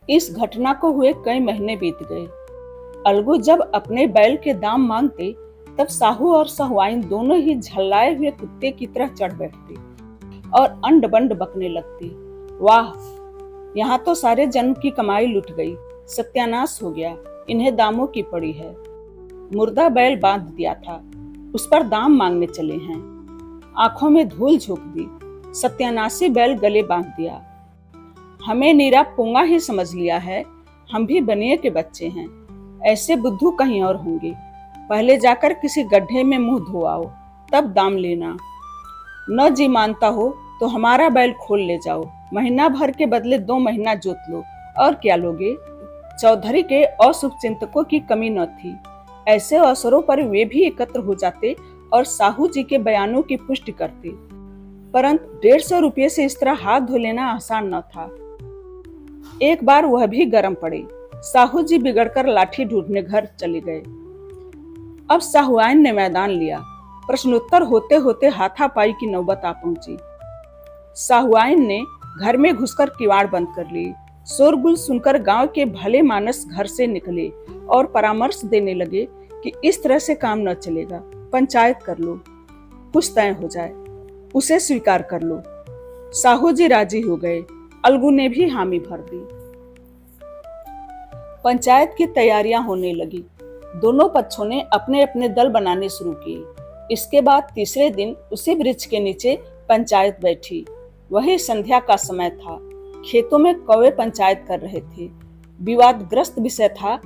इस घटना को हुए कई महीने बीत गए। अलगू जब अपने बैल के दाम मांगते, तब साहू और सहुआइन दोनों ही झल्लाए हुए कुत्ते की तरह चढ़ बैठते और अंड बंड बकने लगते। वाह, यहाँ तो सारे जन्म की कमाई लुट गई, सत्यानाश हो गया, इन्हें दामों की पड़ी है। मुर्दा बैल बांध दिया था, उस पर दाम मांगने चले हैं। आंखों में धूल झोंक दी, सत्यानाशी बैल गले बांध दिया। हमें नीरा पोंगा ही समझ लिया है, हम भी बनिए के बच्चे हैं, ऐसे बुद्धू कहीं और होंगे। पहले जाकर किसी गड्ढे में मुंह धो आओ, तब दाम लेना। न जी मानता हो तो हमारा बैल खोल ले जाओ, महीना भर के बदले 2 महीना जोत लो, और क्या लोगे। चौधरी के अशुभ चिंतकों की कमी न थी। ऐसे अवसरों पर वे भी एकत्र हो जाते और साहू जी के बयानों की पुष्टि करते, परंतु 150 रुपये से इस तरह हाथ धो लेना आसान न था। एक बार वह भी गर्म पड़े। साहू जी बिगड़कर लाठी ढूंढने घर चले गए। अब साहुआइन ने मैदान लिया। प्रश्नोत्तर होते होते हाथापाई की नौबत आ पहुंची। साहुआइन ने घर में घुसकर किवाड़ बंद कर ली। शोरगुल सुनकर गांव के भले मानस घर से निकले और परामर्श देने लगे कि इस तरह से काम न चलेगा, पंचायत कर लो, कुछ तय हो जाए, उसे स्वीकार कर लो। साहू जी राजी हो गए। अलगू ने भी हामी भर दी। पंचायत की तैयारियां होने लगी। दोनों पक्षों ने अपने अपने दल बनाने शुरू किए। इसके बाद तीसरे दिन उसी वृक्ष के नीचे पंचायत बैठी। वही संध्या का समय था। खेतों में कौवे पंचायत कर रहे थे। विवादग्रस्त विषय था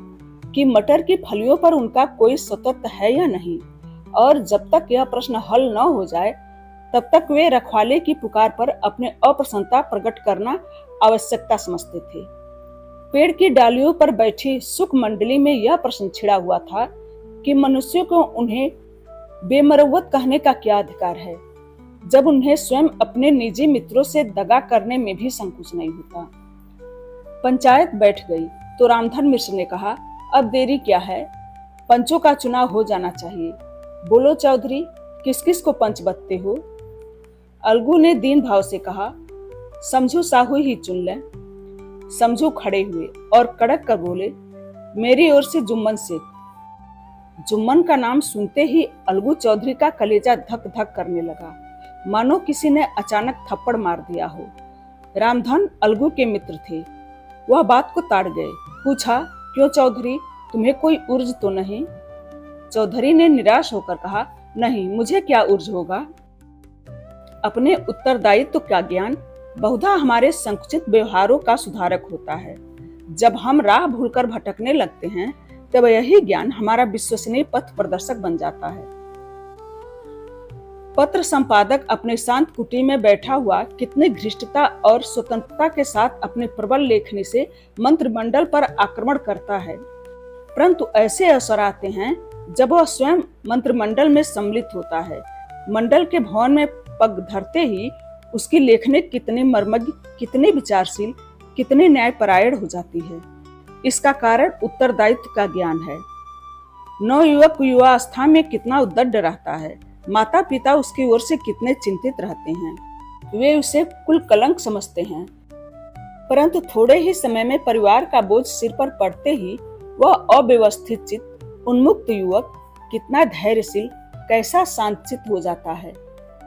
कि मटर की फलियों पर उनका कोई स्वतंत्र है या नहीं, और जब तक यह प्रश्न हल न हो जाए तब तक वे रखवाले की पुकार पर अपने अप्रसन्नता प्रकट करना आवश्यकता समझते थे। पेड़ की डालियों पर बैठी सुख मंडली में यह प्रश्न छिड़ा हुआ था कि मनुष्यों को उन्हें बेमरवत कहने का क्या अधिकार है, जब उन्हें स्वयं अपने निजी मित्रों से दगा करने में भी संकोच नहीं होता। पंचायत बैठ गई तो रामधन मिश्र ने कहा, अब देरी क्या है, पंचों का चुनाव हो जाना चाहिए। बोलो चौधरी, किस किस को पंच बतते हो। अलगू ने दीन भाव से कहा, समझू साहू ही चुन लें। समझू खड़े हुए और कड़क कर बोले, मेरी ओर से जुम्मन से। जुम्मन का नाम सुनते ही अलगू चौधरी का कलेजा धक धक करने लगा, मानो किसी ने अचानक थप्पड़ मार दिया हो। रामधन अलगू के मित्र थे। वह बात को ताड़ गए। पूछा, क्यों चौधरी, तुम्हें कोई उर्ज तो नहीं। चौधरी ने निराश होकर कहा, नहीं, मुझे क्या उर्ज होगा। अपने उत्तरदायित्व का ज्ञान बहुधा हमारे संकुचित व्यवहारों का सुधारक होता है। जब हम राह भूलकर भटकने लगते हैं, तब यही ज्ञान हमारा विश्वसनीय पथ प्रदर्शक बन जाता है। पत्र संपादक अपने शांत कुटी में बैठा हुआ कितनी धृष्टता और स्वतंत्रता के साथ अपने प्रबल लेखनी से मंत्रिमंडल पर आक्रमण करता है, परंतु ऐसे अवसर आते हैं जब वह स्वयं मंत्रिमंडल में सम्मिलित होता है। मंडल के भवन में पग धरते ही उसकी लेखनी कितनी मर्मज्ञ, कितनी विचारशील, कितनी न्यायपरायण हो जाती है। इसका कारण उत्तरदायित्व का ज्ञान है। नवयुवक युवावस्था में कितना उद्दंड रहता है, माता पिता उसकी ओर से कितने चिंतित रहते हैं। वे उसे कुल कलंक समझते हैं, परंतु थोड़े ही समय में परिवार का बोझ सिर पर पड़ते ही वह अव्यवस्थित चित्त, उन्मुक्त युवक कितना धैर्यशील, कैसा शांतचित हो जाता है।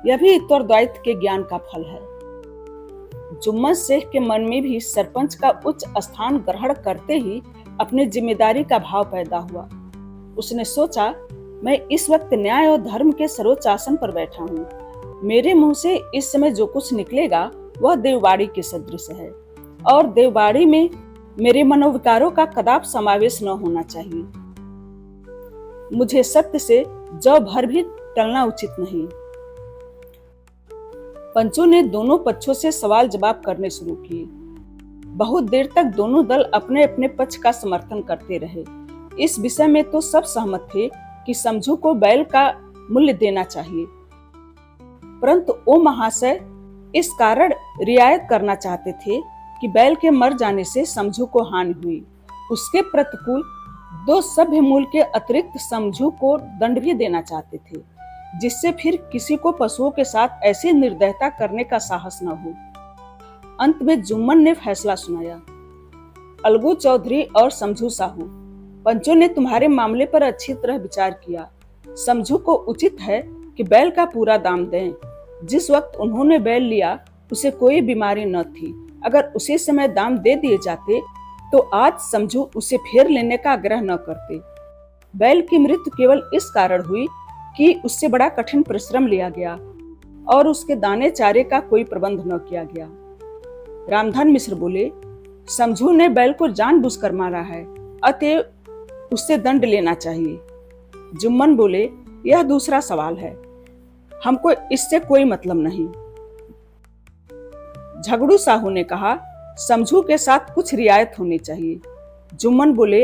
यह भी उत्तरदायित्व के ज्ञान का फल है। जुम्मन शेख के मन में भी सरपंच का उच्च स्थान ग्रहण करते ही अपनी जिम्मेदारी का भाव पैदा हुआ। उसने सोचा, मैं इस वक्त न्याय और धर्म के सर्वोच्च आसन पर बैठा हूँ। मेरे मुंह से इस समय जो कुछ निकलेगा वह देवबाड़ी के सदृश है, और देवबाड़ी में मेरे मनोविकारों का कदाप समावेश न होना चाहिए। मुझे सत्य से जौ भर भी टलना उचित नहीं। पंचों ने दोनों पक्षों से सवाल जवाब करने शुरू किए। बहुत देर तक दोनों दल अपने अपने पक्ष का समर्थन करते रहे। इस विषय में तो सब सहमत थे कि समझू को बैल का मूल्य देना चाहिए, परंतु ओ महाशय इस कारण रियायत करना चाहते थे कि बैल के मर जाने से समझू को हानि हुई। उसके प्रतिकूल 2 सभ्य मूल के अतिरिक्त समझू को दंड भी देना चाहते थे, जिससे फिर किसी को पशुओं के साथ ऐसी निर्दयता करने का साहस न हो। अंत में जुम्मन ने फैसला सुनाया, अलगू चौधरी और समझू साहू, पंचों ने तुम्हारे मामले पर अच्छी तरह विचार किया। समझू को उचित है कि बैल का पूरा दाम दें। जिस वक्त उन्होंने बैल लिया उसे कोई बीमारी न थी। अगर उसी समय दाम दे दिए जाते तो आज समझू उसे फिर लेने का आग्रह न करते। बैल की मृत्यु केवल इस कारण हुई कि उससे बड़ा कठिन परिश्रम लिया गया और उसके दाने चारे का कोई प्रबंध न किया गया। रामधन मिश्र बोले, समझू ने बैल को जानबूझकर मारा है, अतएव उससे दंड लेना चाहिए। जुम्मन बोले, यह दूसरा सवाल है, हमको इससे कोई मतलब नहीं। झगड़ू साहू ने कहा, समझू के साथ कुछ रियायत होनी चाहिए। जुम्मन बोले,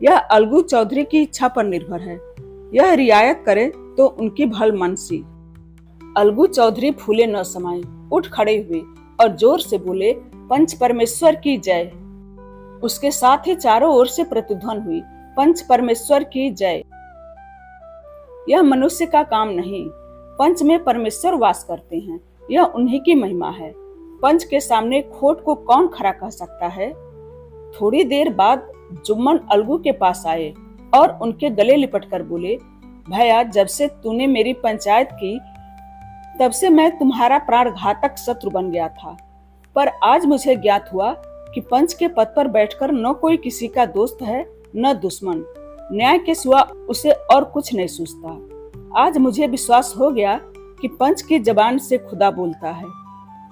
यह अलगू चौधरी की इच्छा पर निर्भर है, यह रियायत करे तो उनकी भलमनसी। अलगू चौधरी फूले न समाये, उठ खड़े हुए और जोर से बोले, पंच परमेश्वर की जय। उसके साथ ही चारों ओर से प्रतिध्वनि हुई, पंच परमेश्वर की जय। यह मनुष्य का काम नहीं, पंच में परमेश्वर वास करते हैं, यह उन्हीं की महिमा है। पंच के सामने खोट को कौन खड़ा कह सकता है। थोड़ी देर बाद जुम्मन अलगू के पास आए और उनके गले लिपटकर बोले, भैया, जब से तूने मेरी पंचायत की तब से मैं तुम्हारा प्राणघातक शत्रु बन गया था, पर आज मुझे ज्ञात हुआ कि पंच के पद पर बैठकर न कोई किसी का दोस्त है न दुश्मन। न्याय के सिवा उसे और कुछ नहीं सूझता। आज मुझे विश्वास हो गया कि पंच की जबान से खुदा बोलता है।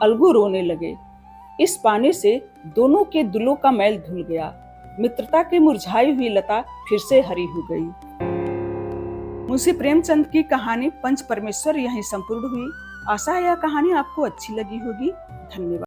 अलगू रोने लगे। इस पानी से दोनों के दिलों का मैल धुल गया। मित्रता की मुरझाई हुई लता फिर से हरी हो गई। मुंशी प्रेमचंद की कहानी पंच परमेश्वर यहीं संपूर्ण हुई। आशा है यह कहानी आपको अच्छी लगी होगी। धन्यवाद।